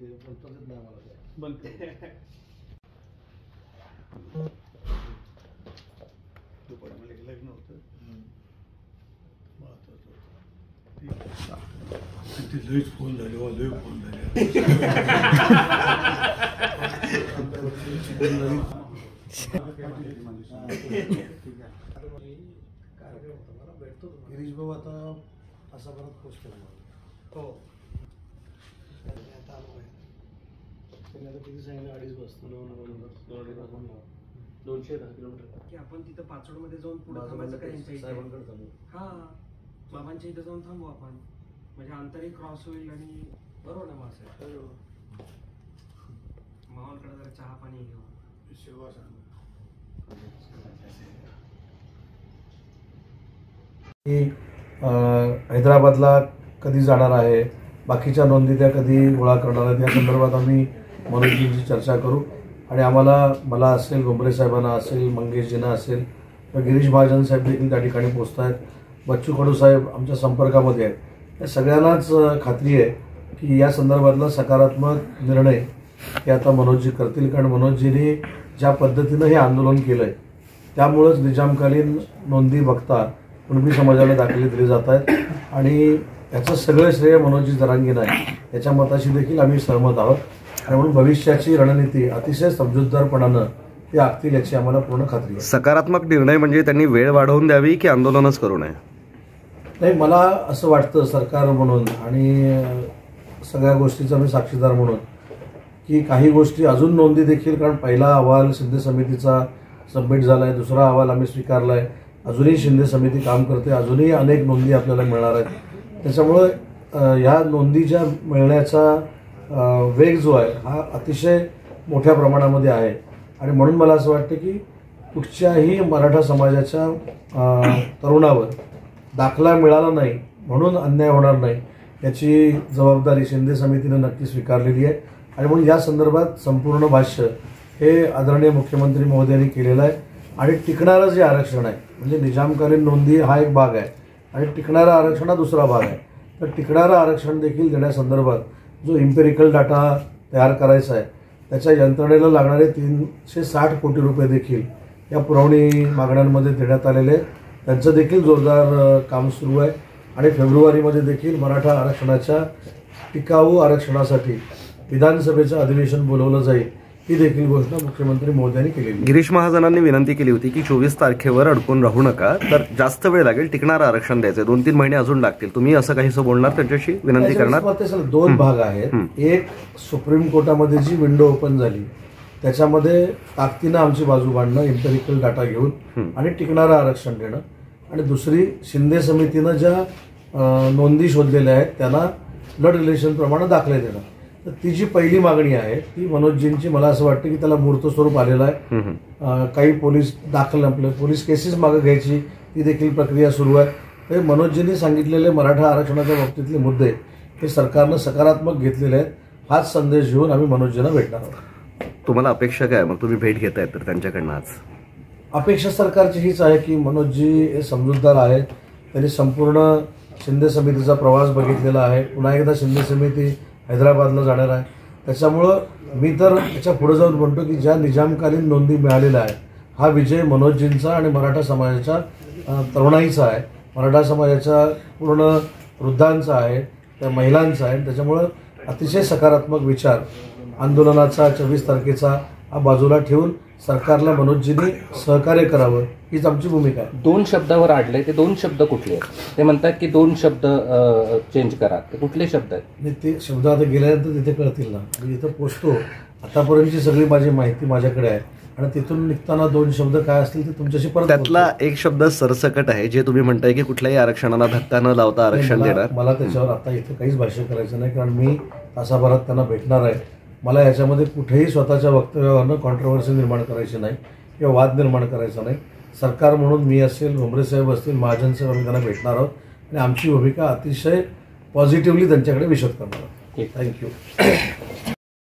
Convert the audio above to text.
बोलताच येत नाही मला काय बंद कर. दुपारी मला एक लग्न होतं महत्वाचं होतं ते लईच फोन झाले वा लई फोन झाले गिरीश भाऊ आता असा परत पोस्ट केला हो आता आलो आहे त्यांनी आता किती सांगितलं 2.5 वाजता 210 किलोमीटर की आपण तिथं पाचोडमध्ये जाऊन पुढे थांबायचं का यांच्या साहेबांकडे थांबू हां बाबांच्या इथं जाऊन थांबू आपण म्हणजे अंतरही क्रॉस होईल आणि बरोबर ना मासे मावांकडे जरा चहा पाणी घेऊ सेवा सांग हैदराबादला कधी जाणार आहे बाकीच्या नोंदी त्या कधी गोळा करणार आहेत या संदर्भात आम्ही मनोजींची चर्चा करू आणि मला असेल भुमरे साहेबांना असेल मंगेशजींना असेल तर गिरीश महाजन साहेब देखील त्या ठिकाणी पोहोचत आहेत बच्चू कडू साहेब आमच्या संपर्कामध्ये आहेत या सगळ्यांनाच खात्री आहे की या संदर्भातला सकारात्मक निर्णय हे आता मनोजजी करतील कारण मनोजजींनी ज्या पद्धतीनं हे आंदोलन केलं आहे त्यामुळंच निजामकालीन नोंदी बघता कुणबी समाजाला दाखले दिले जात आहेत आणि याचं सगळं श्रेय मनोजी जरांगीण आहे याच्या मताशी देखील आम्ही सहमत आहोत आणि म्हणून भविष्याची रणनीती अतिशय समजूतदारपणानं ती आखतील याची आम्हाला पूर्ण खात्री आहे. सकारात्मक निर्णय म्हणजे त्यांनी वेळ वाढवून द्यावी की आंदोलनच करू नये? नाही मला असं वाटतं सरकार म्हणून आणि सगळ्या गोष्टीचा मी साक्षीदार म्हणून की काही गोष्टी अजून नोंदी देखील कारण पहिला अहवाल शिंदे समितीचा सबमिट झाला आहे दुसरा अहवाल आम्ही स्वीकारला आहे अजूनही शिंदे समिती काम करते अजूनही अनेक नोंदी आपल्याला मिळणार आहेत त्याच्यामुळे ह्या नोंदी ज्या मिळण्याचा वेग जो आहे हा अतिशय मोठ्या प्रमाणामध्ये आहे आणि म्हणून मला असं वाटतं की कुठच्याही मराठा समाजाच्या तरुणावर दाखला मिळाला नाही म्हणून अन्याय होणार नाही याची जबाबदारी शिंदे समितीने नक्की स्वीकारलेली आहे आणि म्हणून या संदर्भात संपूर्ण भाष्य हे आदरणीय मुख्यमंत्री महोदयांनी केलेलं आहे आणि टिकणारं जे आरक्षण आहे म्हणजे निजामकालीन नोंदी हा एक भाग आहे आणि टिकणारं आरक्षण हा दुसरा भाग आहे तर टिकणारं आरक्षण देखील देण्यासंदर्भात जो इम्पेरिकल डाटा तयार करायचा आहे त्याच्या यंत्रणेला लागणारे 360 कोटी रुपये देखील या पुरवणी मागण्यांमध्ये देण्यात आलेले आहेत त्यांचं देखील जोरदार काम सुरू आहे आणि फेब्रुवारीमध्ये देखील मराठा आरक्षणाच्या टिकाऊ आरक्षणासाठी विधानसभेचं अधिवेशन बोलवलं जाईल ही देखील घोषणा मुख्यमंत्री मोदयांनी केलेली. गिरीश महाजनांनी विनंती केली होती की 24 तारखेवर अडकून राहू नका तर जास्त वेळ लागेल टिकणारं आरक्षण द्यायचं 2-3 महिने अजून लागतील तुम्ही असं काहीसं बोलणार त्यांच्याशी विनंती करणार? 2 भाग आहेत एक सुप्रीम कोर्टामध्ये जी विंडो ओपन झाली त्याच्यामध्ये ताकदीनं आमची बाजू मांडणं इम्पेरिकल डाटा घेऊन आणि टिकणारं आरक्षण देणं आणि दुसरी शिंदे समितीनं ज्या नोंदी शोधलेल्या आहेत त्यांना ब्लड रिलेशन प्रमाणे दाखले देणं तर ती जी पहिली मागणी आहे ती मनोजजींची मला असं वाटतं की त्याला मूर्त स्वरूप आलेलं आहे काही पोलीस दाखल आपले पोलीस केसेस मागे घ्यायची ती देखील प्रक्रिया सुरू आहे तर मनोजजींनी सांगितलेले मराठा आरक्षणाच्या बाबतीतले मुद्दे हे सरकारनं सकारात्मक घेतलेले आहेत हाच संदेश घेऊन आम्ही मनोजजींना भेटणार आहोत. तुम्हाला अपेक्षा काय मग तुम्ही भेट घेताय तर त्यांच्याकडनं आज? अपेक्षा सरकारची हीच आहे की मनोजजी हे समजूतदार आहेत त्यांनी संपूर्ण शिंदे समितीचा प्रवास बघितलेला आहे पुन्हा एकदा शिंदे समिती हैदराबादला जाणार आहे त्याच्यामुळं मी तर याच्या पुढे जाऊन म्हणतो की ज्या निजामकालीन नोंदी मिळालेल्या आहे हा विजय मनोजजींचा आणि मराठा समाजाच्या तरुणाईचा आहे मराठा समाजाच्या पूर्ण वृद्धांचा आहे त्या महिलांचा आहे त्याच्यामुळं अतिशय सकारात्मक विचार आंदोलनाचा 24 तारखेचा हा बाजूला ठेवून सरकारला मनोजजींनी सहकार्य करावं हीच आमची भूमिका आहे. 2 शब्दावर आडले ते 2 शब्द कुठले आहेत? ते म्हणतात की 2 शब्द चेंज करा ते कुठले शब्द आहेत? ते शब्द आता गेल्यानंतर तिथे कळतील ना मी इथं पोचतो आतापर्यंतची सगळी माझी माहिती माझ्याकडे आहे आणि तिथून निघताना 2 शब्द काय असतील ते तुमच्याशी परत त्यातला एक शब्द सरसकट आहे जे तुम्ही म्हणताय की कुठल्याही आरक्षणाला धक्का न लावता आरक्षण देणार. मला त्याच्यावर आता इथे काहीच भाष्य करायचं नाही कारण मी तासाभरात त्यांना भेटणार आहे मला याच्यामध्ये कुठेही स्वतःच्या वक्तव्यावरनं कॉन्ट्रोवर्सी निर्माण करायची नाही किंवा वाद निर्माण करायचा नाही सरकार म्हणून मी असेल भुमरे साहेब असतील महाजन साहेब आम्ही त्यांना भेटणार आहोत आणि आमची भूमिका अतिशय पॉझिटिव्हली त्यांच्याकडे विशद करणार आहोत. थँक्यू.